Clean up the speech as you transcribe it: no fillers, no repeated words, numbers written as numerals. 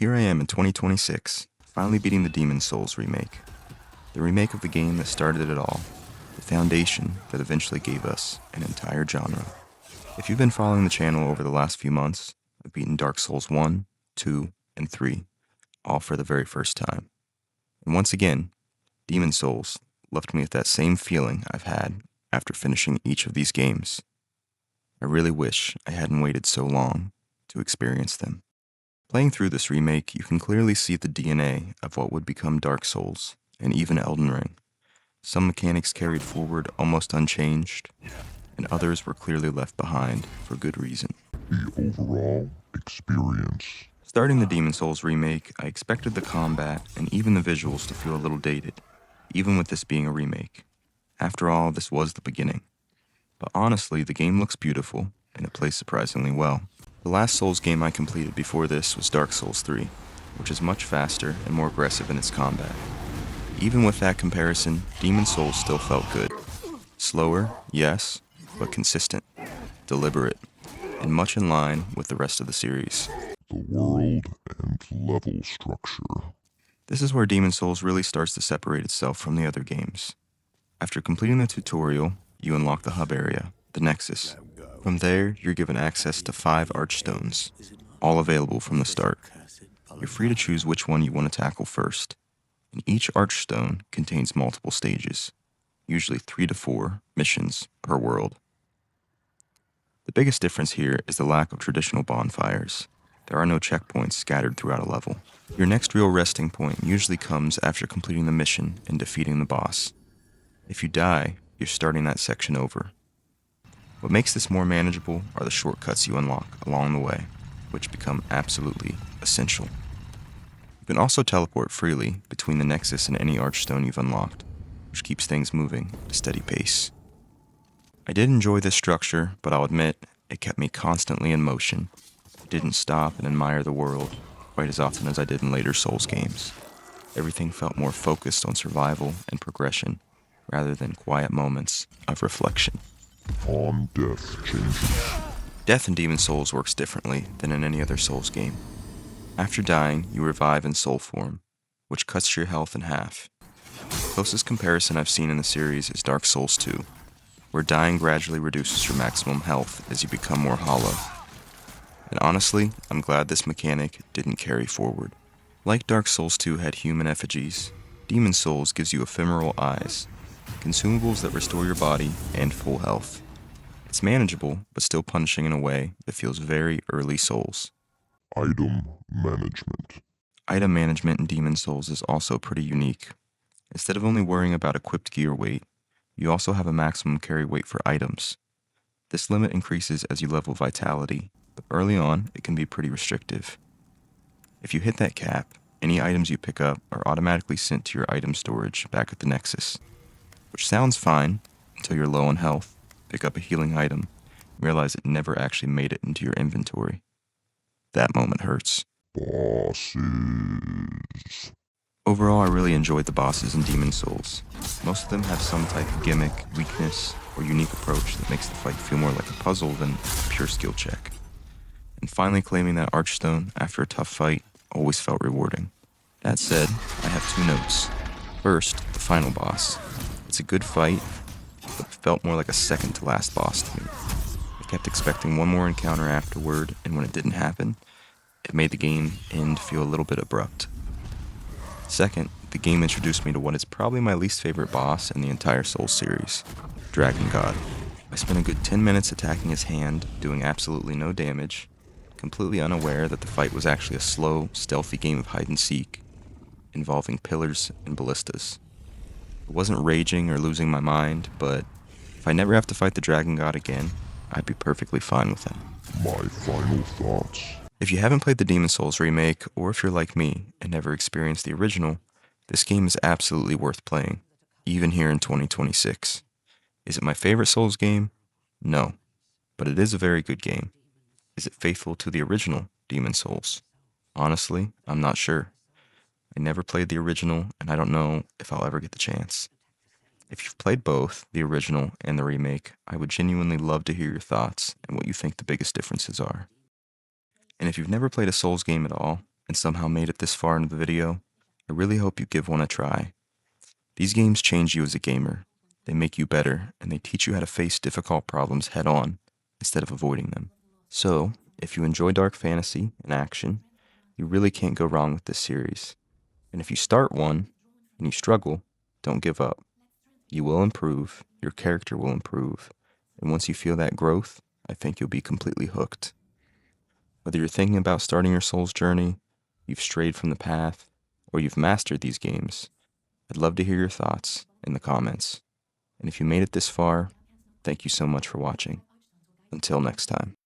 Here I am in 2026, finally beating the Demon Souls Remake. The remake of the game that started it all, the foundation that eventually gave us an entire genre. If you've been following the channel over the last few months, I've beaten Dark Souls 1, 2, and 3, all for the very first time. And once again, Demon Souls left me with that same feeling I've had after finishing each of these games. I really wish I hadn't waited so long to experience them. Playing through this remake, you can clearly see the DNA of what would become Dark Souls, and even Elden Ring. Some mechanics carried forward almost unchanged, and others were clearly left behind for good reason. The overall experience. Starting the Demon Souls remake, I expected the combat and even the visuals to feel a little dated, even with this being a remake. After all, this was the beginning. But honestly, the game looks beautiful, and it plays surprisingly well. The last Souls game I completed before this was Dark Souls 3, which is much faster and more aggressive in its combat. Even with that comparison, Demon Souls still felt good. Slower, yes, but consistent, deliberate, and much in line with the rest of the series. The world and level structure. This is where Demon Souls really starts to separate itself from the other games. After completing the tutorial, you unlock the hub area, the Nexus. From there, you're given access to 5 archstones, all available from the start. You're free to choose which one you want to tackle first, and each archstone contains multiple stages, usually 3 to 4 missions per world. The biggest difference here is the lack of traditional bonfires. There are no checkpoints scattered throughout a level. Your next real resting point usually comes after completing the mission and defeating the boss. If you die, you're starting that section over. What makes this more manageable are the shortcuts you unlock along the way, which become absolutely essential. You can also teleport freely between the Nexus and any archstone you've unlocked, which keeps things moving at a steady pace. I did enjoy this structure, but I'll admit it kept me constantly in motion. I didn't stop and admire the world quite as often as I did in later Souls games. Everything felt more focused on survival and progression, rather than quiet moments of reflection. On death changes. Death in Demon Souls works differently than in any other Souls game. After dying, you revive in soul form, which cuts your health in half. The closest comparison I've seen in the series is Dark Souls 2, where dying gradually reduces your maximum health as you become more hollow. And honestly, I'm glad this mechanic didn't carry forward. Like Dark Souls 2 had human effigies, Demon Souls gives you ephemeral eyes, consumables that restore your body and full health. It's manageable, but still punishing in a way that feels very early Souls. Item management. Item management in Demon Souls is also pretty unique. Instead of only worrying about equipped gear weight, you also have a maximum carry weight for items. This limit increases as you level vitality, but early on it can be pretty restrictive. If you hit that cap, any items you pick up are automatically sent to your item storage back at the Nexus. Which sounds fine until you're low on health, pick up a healing item, and realize it never actually made it into your inventory. That moment hurts. Bosses. Overall, I really enjoyed the bosses in Demon Souls. Most of them have some type of gimmick, weakness, or unique approach that makes the fight feel more like a puzzle than a pure skill check. And finally claiming that archstone after a tough fight always felt rewarding. That said, I have 2 notes. First, the final boss. It's a good fight, but it felt more like a second to last boss to me. I kept expecting one more encounter afterward, and when it didn't happen, it made the game end feel a little bit abrupt. Second, the game introduced me to what is probably my least favorite boss in the entire Souls series, Dragon God. I spent a good 10 minutes attacking his hand, doing absolutely no damage, completely unaware that the fight was actually a slow, stealthy game of hide and seek, involving pillars and ballistas. I wasn't raging or losing my mind, but if I never have to fight the Dragon God again, I'd be perfectly fine with that. My final thoughts. If you haven't played the Demon Souls remake, or if you're like me and never experienced the original, this game is absolutely worth playing, even here in 2026. Is it my favorite Souls game? No, but it is a very good game. Is it faithful to the original Demon Souls? Honestly, I'm not sure. I never played the original, and I don't know if I'll ever get the chance. If you've played both, the original and the remake, I would genuinely love to hear your thoughts and what you think the biggest differences are. And if you've never played a Souls game at all, and somehow made it this far into the video, I really hope you give one a try. These games change you as a gamer. They make you better, and they teach you how to face difficult problems head on instead of avoiding them. So, if you enjoy dark fantasy and action, you really can't go wrong with this series. And if you start one and you struggle, don't give up. You will improve, your character will improve, and once you feel that growth, I think you'll be completely hooked. Whether you're thinking about starting your Souls journey, you've strayed from the path, or you've mastered these games, I'd love to hear your thoughts in the comments. And if you made it this far, thank you so much for watching. Until next time.